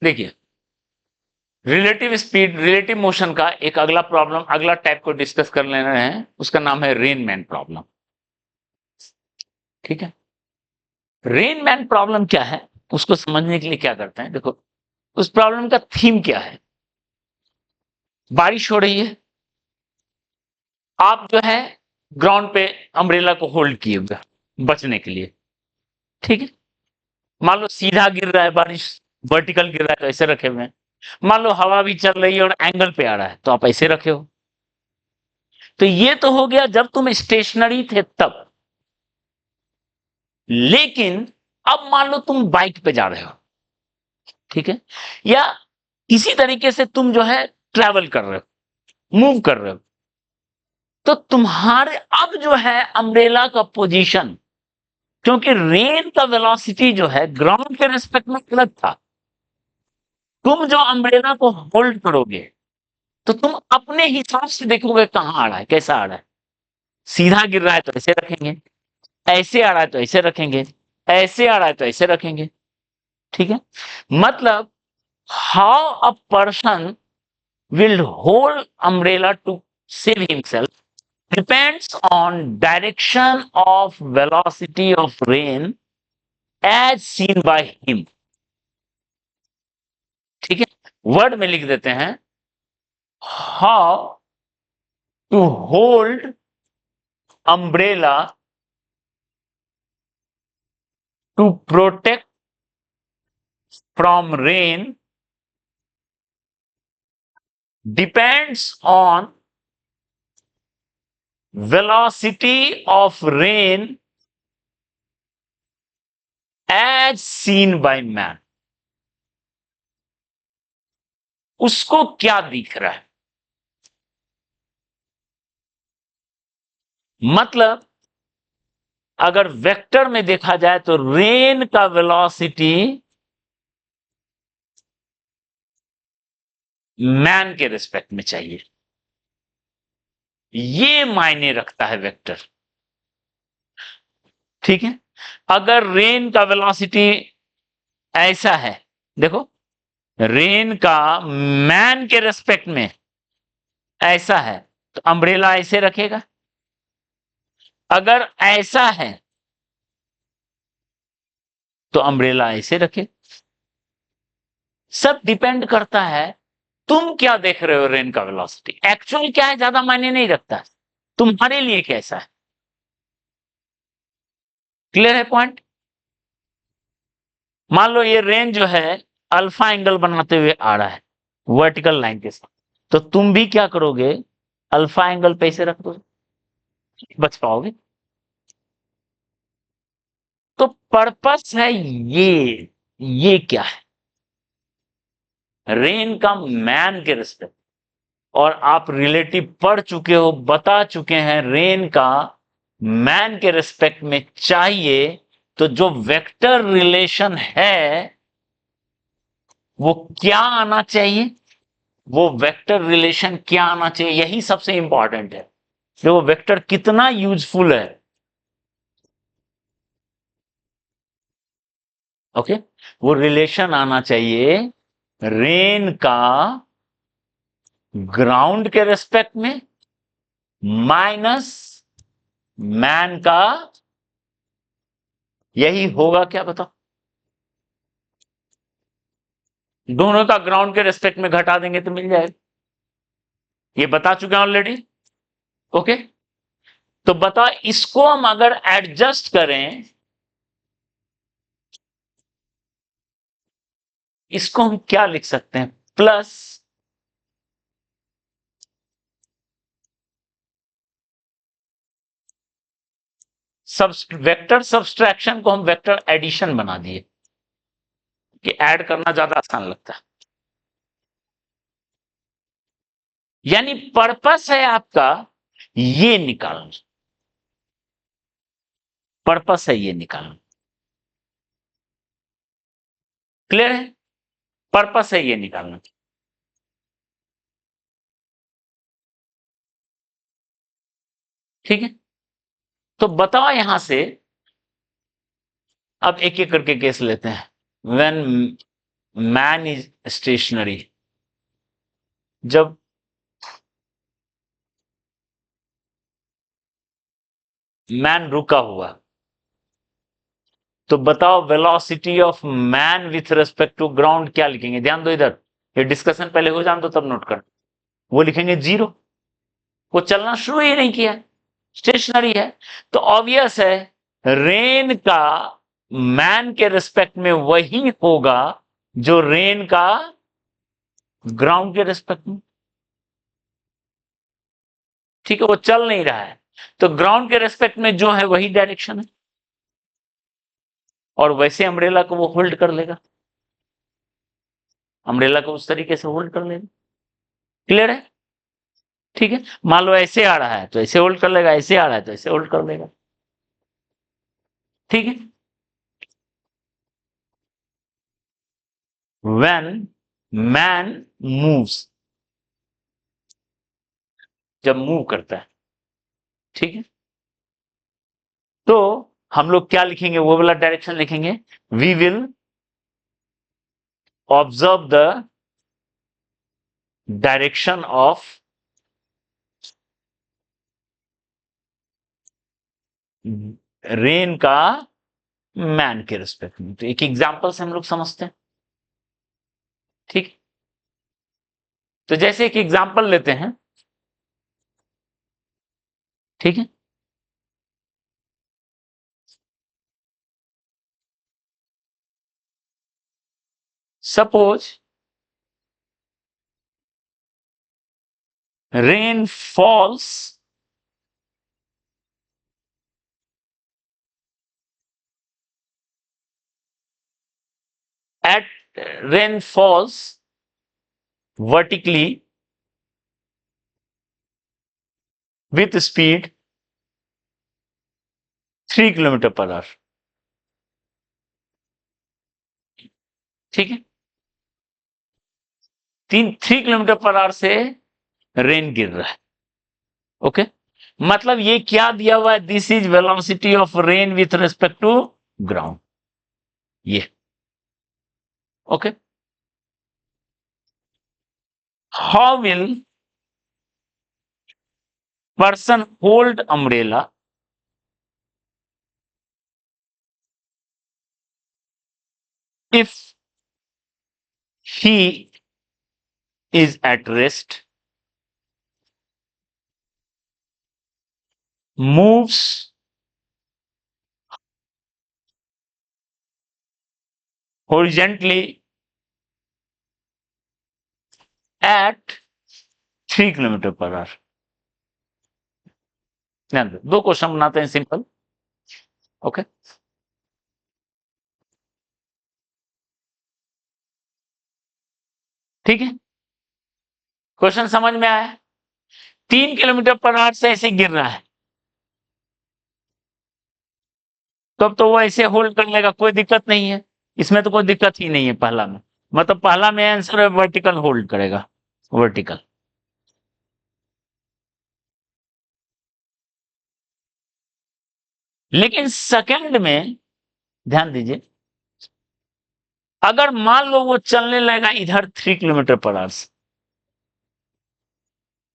देखिए, relative speed, relative motion का एक अगला प्रॉब्लम, अगला टाइप को डिस्कस कर ले रहे हैं, उसका नाम है रेनमैन प्रॉब्लम। ठीक है, रेनमैन प्रॉब्लम क्या है, उसको समझने के लिए क्या करते हैं, देखो उस प्रॉब्लम का थीम क्या है। बारिश हो रही है, आप जो है ग्राउंड पे अम्ब्रेला को होल्ड किए हुए बचने के लिए। ठीक है, मान लो सीधा गिर रहा है बारिश, वर्टिकल गिर रहा है तो ऐसे रखे हुए हैं। मान लो हवा भी चल रही है और एंगल पे आ रहा है तो आप ऐसे रखे हो। तो ये तो हो गया जब तुम स्टेशनरी थे तब। लेकिन अब मान लो तुम बाइक पे जा रहे हो, ठीक है, या किसी तरीके से तुम जो है ट्रैवल कर रहे हो, मूव कर रहे हो, तो तुम्हारे अब जो है अम्ब्रेला का पोजीशन, क्योंकि रेन का वेलोसिटी जो है ग्राउंड के रिस्पेक्ट में अलग था, तुम जो अम्ब्रेला को होल्ड करोगे तो तुम अपने हिसाब से देखोगे कहां आ रहा है, कैसा आ रहा है। सीधा गिर रहा है तो ऐसे रखेंगे, ऐसे आ रहा है तो ऐसे रखेंगे, ऐसे आ रहा है तो ऐसे रखेंगे। ठीक है, मतलब how a person will hold umbrella to save himself depends on direction of velocity of rain as seen by him। ठीक है, वर्ड में लिख देते हैं, how to hold umbrella to protect from rain depends on velocity of rain as seen by man। उसको क्या दिख रहा है, मतलब अगर वेक्टर में देखा जाए तो रेन का वेलोसिटी मैन के रिस्पेक्ट में चाहिए, ये मायने रखता है वेक्टर। ठीक है, अगर रेन का वेलोसिटी ऐसा है, देखो रेन का मैन के रिस्पेक्ट में ऐसा है तो अम्ब्रेला ऐसे रखेगा, अगर ऐसा है तो अम्ब्रेला ऐसे रखे। सब डिपेंड करता है तुम क्या देख रहे हो, रेन का वेलोसिटी एक्चुअल क्या है ज्यादा मायने नहीं रखता, तुम्हारे लिए कैसा है। क्लियर है पॉइंट। मान लो ये रेन जो है अल्फा एंगल बनाते हुए आ रहा है वर्टिकल लाइन के साथ, तो तुम भी क्या करोगे, अल्फा एंगल पे ऐसे रख दो, बच पाओगे। तो पर्पस है ये क्या है, रेन का मैन के रिस्पेक्ट, और आप रिलेटिव पढ़ चुके हो, बता चुके हैं रेन का मैन के रिस्पेक्ट में चाहिए, तो जो वेक्टर रिलेशन है वो क्या आना चाहिए, वो वेक्टर रिलेशन क्या आना चाहिए, यही सबसे इंपॉर्टेंट है कि वो वेक्टर कितना यूजफुल है। ओके, वो रिलेशन आना चाहिए रेन का ग्राउंड के रेस्पेक्ट में माइनस मैन का, यही होगा क्या बताओ, दोनों का ग्राउंड के रेस्पेक्ट में घटा देंगे तो मिल जाएगा, ये बता चुके हैं ऑलरेडी। ओके, तो बता इसको हम अगर एडजस्ट करें, इसको हम क्या लिख सकते हैं, प्लस वेक्टर सब्सट्रैक्शन को हम वेक्टर एडिशन बना दिए कि ऐड करना ज्यादा आसान लगता है। यानी पर्पस है आपका ये निकालना, पर्पस है ये निकालना। क्लियर है, पर्पस है ये निकालना। ठीक है, तो बताओ यहां से, अब एक एक करके केस लेते हैं। व्हेन मैन इज स्टेशनरी, जब मैन रुका हुआ, तो बताओ velocity of man with respect to ground क्या लिखेंगे? ध्यान दो इधर, ये डिस्कशन पहले हो जान दो तब नोट कर। वो लिखेंगे 0, वो चलना शुरू ही नहीं किया, स्टेशनरी है। तो ऑब्वियस है रेन का मैन के रिस्पेक्ट में वही होगा जो रेन का ग्राउंड के रिस्पेक्ट में। ठीक है, वो चल नहीं रहा है, तो ग्राउंड के रिस्पेक्ट में जो है वही डायरेक्शन है, और वैसे अम्ब्रेला को वो होल्ड कर लेगा, अम्ब्रेला को उस तरीके से होल्ड कर लेगा। क्लियर है? ठीक है, मान लो ऐसे आ रहा है तो ऐसे होल्ड कर लेगा, ऐसे आ रहा है तो ऐसे होल्ड कर लेगा। ठीक है, when man moves, जब मूव करता है, ठीक है, तो हम लोग क्या लिखेंगे? वो वाला डायरेक्शन लिखेंगे, we will observe the direction of rain का मैन के रिस्पेक्ट में। तो एक एग्जांपल से हम लोग समझते हैं। ठीक, तो जैसे एक एग्जांपल लेते हैं, ठीक है, suppose rain false at rain falls vertically with speed 3 kilometre per our. ठीक है, 3 किलोमीटर पर आवर से रेन गिर रहा है। ओके, मतलब ये क्या दिया हुआ है? This is velocity of rain with respect to ground, ये। Okay, how will person hold umbrella if he is at rest, moves horizontally at 3 kilometre per hour. ध्यान दो, 2 क्वेश्चन बनाते हैं सिंपल। ओके, ठीक है, क्वेश्चन समझ में आया? 3 किलोमीटर पर आवर से ऐसे गिर रहा है, तब तो वो ऐसे होल्ड कर लेगा, कोई दिक्कत नहीं है, इसमें तो कोई दिक्कत ही नहीं है पहला में। मतलब पहला में आंसर वर्टिकल होल्ड करेगा, वर्टिकल। लेकिन सेकंड में ध्यान दीजिए, अगर मान लो वो चलने लगेगा इधर 3 किलोमीटर पर आवर से,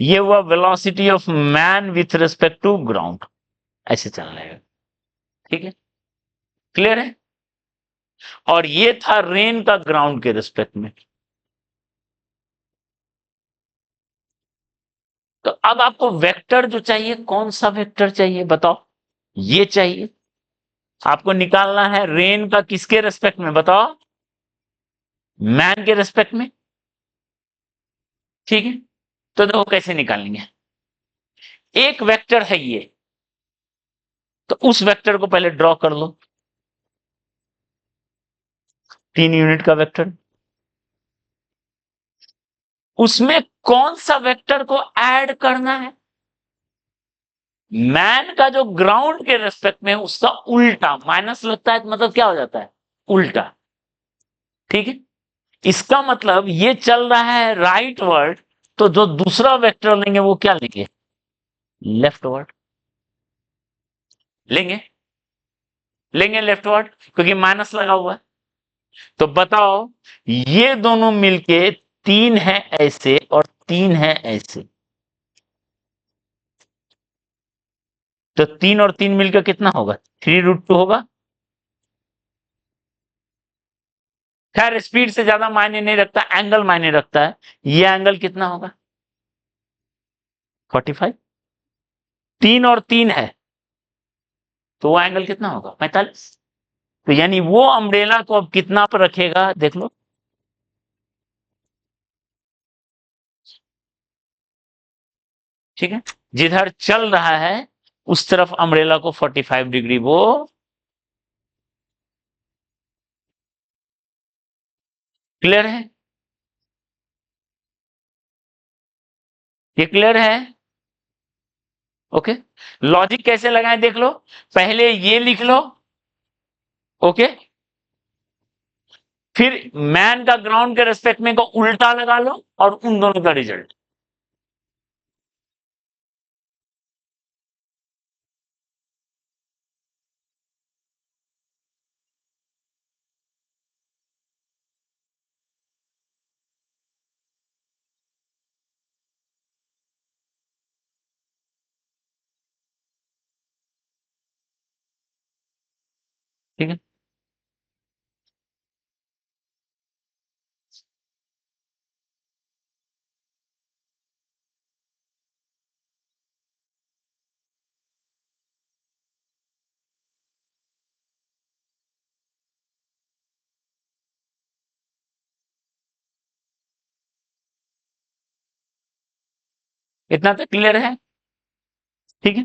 ये हुआ velocity of man with respect to ground, ऐसे चलने लगेगा। ठीक है, क्लियर है? और ये था रेन का ग्राउंड के रिस्पेक्ट में। तो अब आपको वेक्टर जो चाहिए, कौन सा वेक्टर चाहिए बताओ? ये चाहिए आपको, निकालना है रेन का किसके रेस्पेक्ट में बताओ? मैन के रेस्पेक्ट में। ठीक है, तो देखो कैसे निकालेंगे। एक वेक्टर है ये, तो उस वेक्टर को पहले ड्रॉ कर लो, 3 यूनिट का वेक्टर। उसमें कौन सा वेक्टर को ऐड करना है? मैन का जो ग्राउंड के रेस्पेक्ट में उसका उल्टा, माइनस लगता है तो मतलब क्या हो जाता है? उल्टा। ठीक है, इसका मतलब ये चल रहा है राइट वर्ड, तो जो दूसरा वेक्टर लेंगे वो क्या लेंगे? लेफ्ट वर्ड लेंगे, लेंगे लेफ्ट वर्ड, क्योंकि माइनस लगा हुआ है। तो बताओ, ये दोनों मिलके 3 है ऐसे और 3 है ऐसे, तो 3 और 3 मिलकर कितना होगा? 3√2 होगा। खैर स्पीड से ज्यादा मायने नहीं रखता, एंगल मायने रखता है। ये एंगल कितना होगा? 45। 3 और 3 है, तो वो एंगल कितना होगा? 45। तो यानी वो अम्ब्रेला को अब कितना पर रखेगा, देख लो। ठीक है, जिधर चल रहा है उस तरफ अम्ब्रेला को 45 डिग्री वो क्लियर है? ये क्लियर है? ओके। लॉजिक कैसे लगाएं देख लो। पहले ये लिख लो, ओके। फिर मैन का ग्राउंड के रेस्पेक्ट में को उल्टा लगा लो और उन दोनों का रिजल्ट। ठीक है, इतना तो क्लियर है। ठीक है,